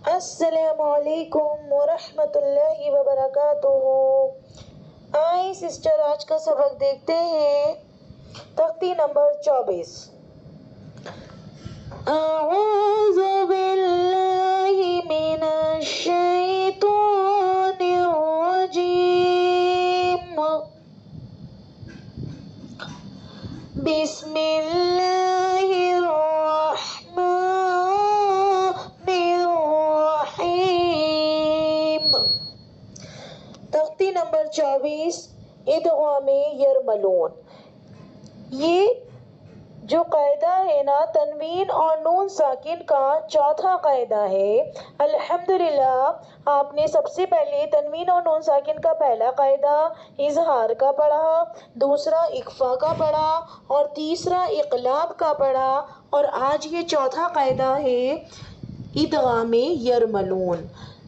السلام علیکم ورحمۃ اللہ وبرکاتہ۔ آئیں سسٹر آج کا سبق دیکھتے ہیں، تختی نمبر 24۔ اعوذ باللہ من الشیطان الرجیم، بسم اللہ الرحمن الرحیم۔ تختی نمبر 24، ادغام یرملون۔ یہ جو قاعدہ ہے نا تنوین اور نون ساکن کا چوتھا قاعدہ ہے۔ الحمدللہ آپ نے سب سے پہلے تنوین اور نون ساکن کا پہلا قاعدہ اظہار کا پڑھا، دوسرا اخفا کا پڑھا اور تیسرا اقلاب کا پڑھا، اور آج یہ چوتھا قاعدہ ہے ادغام یرملون۔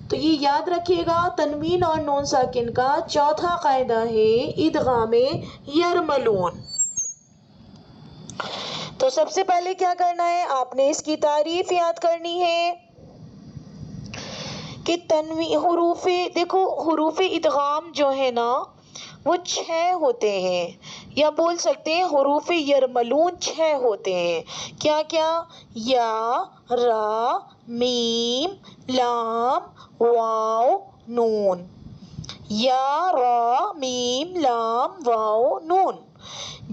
تو یہ یاد رکھیے گا، تنوین اور نون ساکن کا چوتھا قاعدہ ہے ادغام یرملون۔ تو سب سے پہلے کیا کرنا ہے، آپ نے اس کی تعریف یاد کرنی ہے کہ حروف ادغام جو ہے نا وہ 6 ہوتے ہیں، یا بول سکتے ہیں حروف یرملون 6 ہوتے ہیں۔ کیا کیا؟ یا، را، میم، لام، واو، نون۔ یا، را، میم، لام، واو، نون،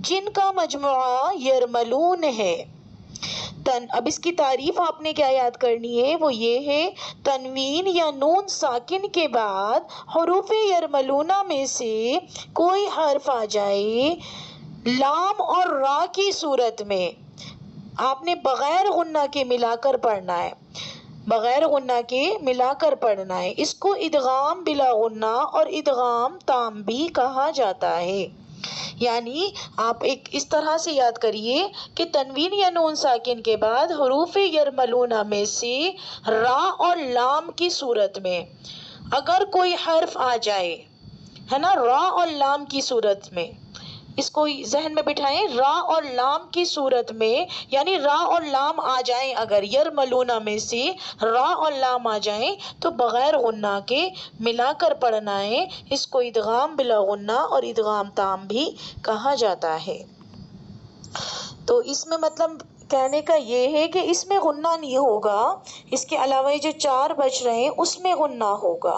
جن کا مجموعہ یرملون ہے۔ اب اس کی تعریف آپ نے کیا یاد کرنی ہے، وہ یہ ہے، تنوین یا نون ساکن کے بعد حروف یرملونہ میں سے کوئی حرف آ جائے لام اور را کی صورت میں، آپ نے بغیر غنہ کے ملا کر پڑھنا ہے، بغیر غنہ کے ملا کر پڑھنا ہے۔ اس کو ادغام بلا غنہ اور ادغام تام بھی کہا جاتا ہے۔ یعنی آپ ایک اس طرح سے یاد کریے کہ تنوین یا نون ساکن کے بعد حروف یرملونہ میں سے را اور لام کی صورت میں اگر کوئی حرف آ جائے، ہے نا، را اور لام کی صورت میں، اس کو ذہن میں بٹھائیں، را اور لام کی صورت میں، یعنی را اور لام آ جائیں، اگر یرملونہ میں سے را اور لام آ جائیں تو بغیر غنہ کے ملا کر پڑھنا ہے۔ اس کو ادغام بلا غنہ اور ادغام تام بھی کہا جاتا ہے۔ تو اس میں مطلب کہنے کا یہ ہے کہ اس میں غنہ نہیں ہوگا، اس کے علاوہ جو 4 بچ رہے ہیں اس میں غنہ ہوگا۔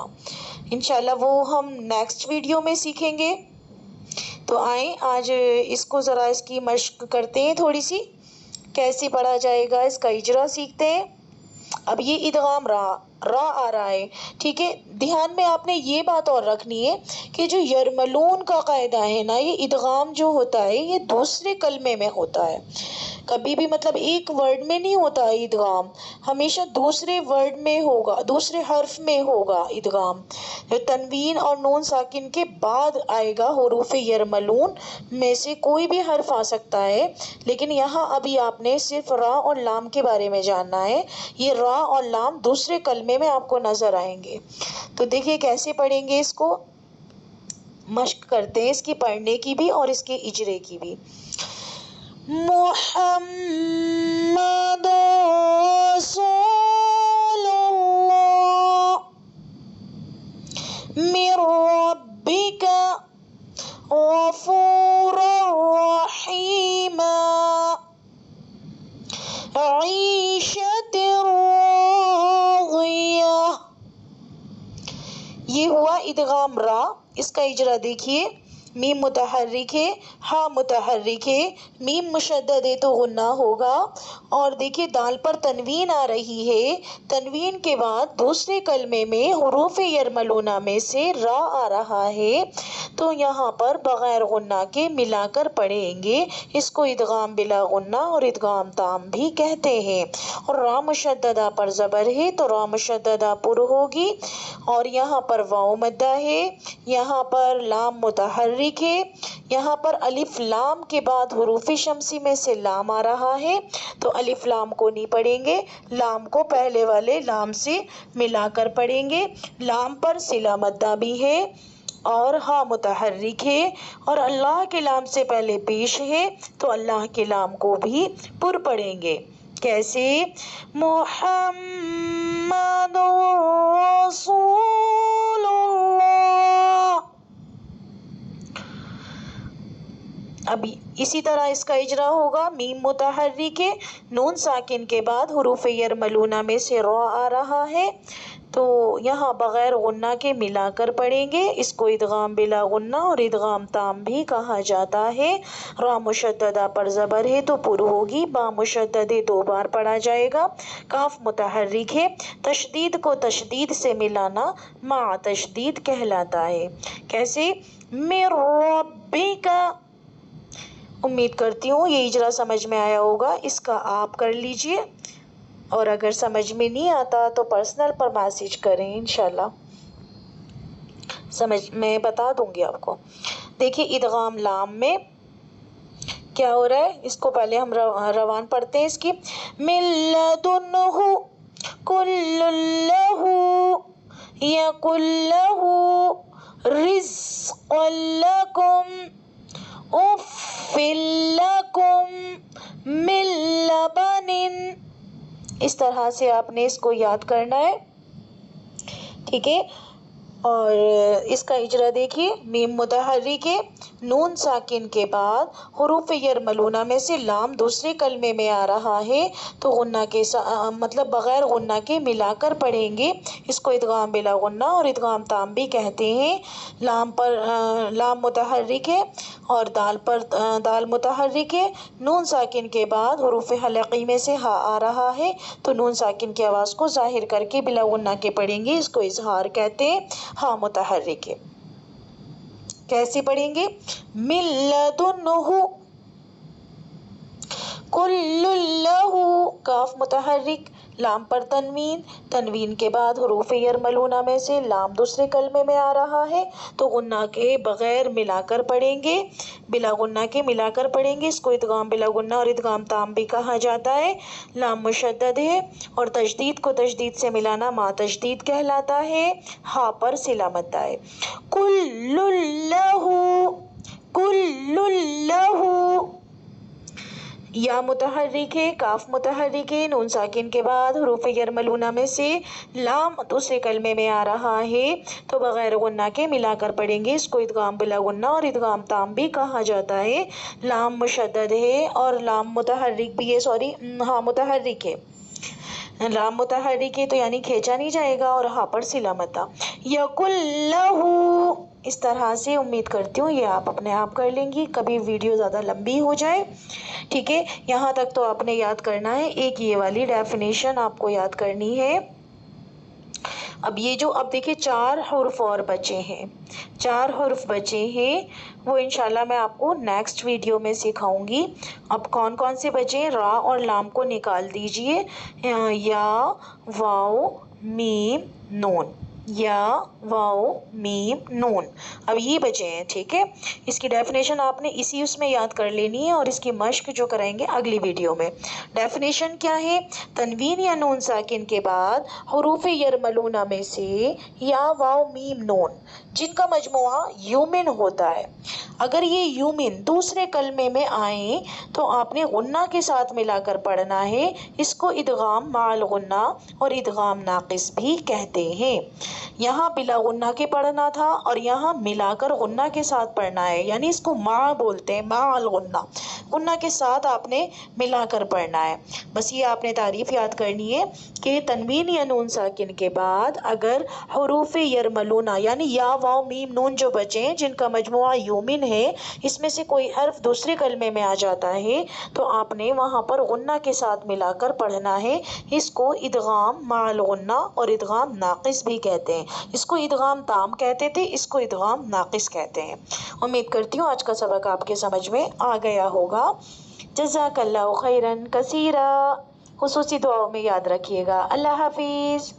انشاءاللہ وہ ہم نیکسٹ ویڈیو میں سیکھیں گے۔ تو آئیں آج اس کو ذرا اس کی مشق کرتے ہیں، تھوڑی سی کیسے پڑھا جائے گا، اس کا اجرا سیکھتے ہیں۔ اب یہ ادغام را آ رہا ہے، ٹھیک ہے۔ دھیان میں آپ نے یہ بات اور رکھنی ہے کہ جو یرملون کا قاعدہ ہے نا، یہ ادغام جو ہوتا ہے یہ دوسرے کلمے میں ہوتا ہے، کبھی بھی مطلب ایک ورڈ میں نہیں ہوتا ادغام، ہمیشہ دوسرے ورڈ میں ہوگا، دوسرے حرف میں ہوگا ادغام۔ تنوین اور نون ساکن کے بعد آئے گا حروف یرملون میں سے کوئی بھی حرف آ سکتا ہے، لیکن یہاں ابھی آپ نے صرف را اور لام کے بارے میں جاننا ہے۔ یہ را اور لام دوسرے کلمے میں آپ کو نظر آئیں گے۔ تو دیکھیے کیسے پڑھیں گے، اس کو مشق کرتے ہیں، اس کی پڑھنے کی بھی اور اس کے اجرے کی بھی۔ محمد رسول اللہ من ربک غفورا رحیما عیشۃ راضیہ۔ یہ ہوا ادغام را۔ اس کا اجرا دیکھیے، میم متحرک ہے، ہا متحرک ہے، میم مشدد ہے تو غنہ ہوگا، اور دیکھیے دال پر تنوین آ رہی ہے، تنوین کے بعد دوسرے کلمے میں حروف یرملونہ میں سے را آ رہا ہے، تو یہاں پر بغیر غنہ کے ملا کر پڑھیں گے۔ اس کو ادغام بلا غنہ اور ادغام تام بھی کہتے ہیں۔ اور را مشددہ پر زبر ہے تو را مشددہ پر ہوگی، اور یہاں پر واو مدہ ہے، یہاں پر لام متحرک ہے، یہاں پر الف لام کے بعد حروف شمسی میں سے لام آ رہا ہے تو الف لام کو نہیں پڑھیں گے، لام کو پہلے والے لام سے ملا کر پڑھیں گے۔ لام پر صلہ مدہ بھی ہے اور ہا متحرک ہے، اور اللہ کے لام سے پہلے پیش ہے تو اللہ کے لام کو بھی پر پڑھیں گے، کیسے؟ محمد رسول اللہ. اب اسی طرح اس کا اجرا ہوگا. میم متحرک ہے، نون ساکن کے بعد حروف یرملونہ میں سے را آ رہا ہے تو یہاں بغیر غنہ کے ملا کر پڑھیں گے. اس کو ادغام بلا غنہ اور ادغام تام بھی کہا جاتا ہے. را مشددہ پر زبر ہے تو پر ہوگی. با مشدد ہے 2 بار پڑھا جائے گا. کاف متحرک ہے، تشدید کو تشدید سے ملانا مع تشدید کہلاتا ہے. کیسے؟ من ربک. امید کرتی ہوں یہ اجرا سمجھ میں آیا ہوگا. اس کا آپ کر لیجئے اور اگر سمجھ میں نہیں آتا تو پرسنل پر میسج کریں، انشاءاللہ میں بتا دوں گی آپ کو. دیکھیے ادغام لام میں کیا ہو رہا ہے، اس کو پہلے ہم روان پڑھتے ہیں اس کی. من لدنہ کل لہ یکل لہ رزقا لکم اف لکم من لبن. اس طرح سے آپ نے اس کو یاد کرنا ہے، ٹھیک ہے. اور اس کا اجرا دیکھیے. میم متحرک ہے، نون ساکن کے بعد حروف یرملونہ میں سے لام دوسرے کلمے میں آ رہا ہے تو غنہ کے مطلب بغیر غنہ کے ملا کر پڑھیں گے. اس کو ادغام بلا غنہ اور ادغام تام بھی کہتے ہیں. لام متحرک ہے اور دال متحرک ہے. نون ساکن کے بعد حروف حلقی میں سے ہا آ رہا ہے تو نون ساکن کی آواز کو ظاہر کر کے بلا غنہ کے پڑھیں گے. اس کو اظہار کہتے ہیں. ہا متحرک ہے. کیسے پڑھیں گے؟ من لدنہ کل لہ. کاف متحرک، لام پر تنوین، تنوین کے بعد حروف یرملونہ میں سے لام دوسرے کلمے میں آ رہا ہے تو غنہ کے بغیر ملا کر پڑھیں گے، بلا غنہ کے ملا کر پڑھیں گے. اس کو ادغام بلا غنہ اور ادغام تام بھی کہا جاتا ہے. لام مشدد ہے اور تشدید کو تشدید سے ملانا مع تشدید کہلاتا ہے. ہا پر صلہ مدہ ہے. کل لہ کل لہ. یا متحرک ہے، کاف متحرک ہے، نون ساکن کے بعد حروف یرملونہ میں سے لام دوسرے کلمے میں آ رہا ہے تو بغیر غنہ کے ملا کر پڑھیں گے. اس کو ادغام بلا غنہ اور ادغام تام بھی کہا جاتا ہے. لام مشدد ہے اور لام متحرک بھی ہے، ہاں متحرک ہے. لام متحرک ہے تو یعنی کھینچا نہیں جائے گا اور ہا پر صلہ مدہ. یکل لہ. اس طرح سے امید کرتی ہوں یہ آپ اپنے آپ کر لیں گی، کبھی ویڈیو زیادہ لمبی ہو جائے. ٹھیک ہے، یہاں تک تو آپ نے یاد کرنا ہے. ایک یہ والی ڈیفینیشن آپ کو یاد کرنی ہے. اب یہ جو اب دیکھیں 4 حرف اور بچے ہیں، 4 حرف بچے ہیں وہ انشاءاللہ میں آپ کو نیکسٹ ویڈیو میں سکھاؤں گی. اب کون کون سے بچے ہیں؟ را اور لام کو نکال دیجئے. یا واو میم نون، یا واو میم نون. اب یہ بچے ہیں، ٹھیک ہے. اس کی ڈیفینیشن آپ نے اس میں یاد کر لینی ہے اور اس کی مشق جو کریں گے اگلی ویڈیو میں. ڈیفینیشن کیا ہے؟ تنوین یا نون ساکن کے بعد حروف یرملونہ میں سے یا واو میم نون جن کا مجموعہ یومن ہوتا ہے، اگر یہ یومن دوسرے کلمے میں آئیں تو آپ نے غنہ کے ساتھ ملا کر پڑھنا ہے. اس کو ادغام مع الغنہ اور ادغام ناقص بھی کہتے ہیں. یہاں بلا غنہ کے پڑھنا تھا اور یہاں ملا کر غنہ کے ساتھ پڑھنا ہے، یعنی اس کو مع بولتے ہیں، مع الغنہ، غنہ کے ساتھ آپ نے ملا کر پڑھنا ہے. بس یہ آپ نے تعریف یاد کرنی ہے کہ تنوین یا نون ساکن کے بعد اگر حروف یرملونہ یعنی یا واو میم نون جو بچے ہیں جن کا مجموعہ یومن ہے، اس میں سے کوئی حرف دوسرے کلمے میں آ جاتا ہے تو آپ نے وہاں پر غنہ کے ساتھ ملا کر پڑھنا ہے. اس کو ادغام مع الغنہ اور ادغام ناقص بھی کہتے ہیں. اس کو ادغام تام کہتے تھے، اس کو ادغام ناقص کہتے ہیں. امید کرتی ہوں آج کا سبق آپ کے سمجھ میں آ گیا ہوگا. جزاک اللہ خیرا کثیرا. خصوصی دعاؤں میں یاد رکھیے گا. اللہ حافظ.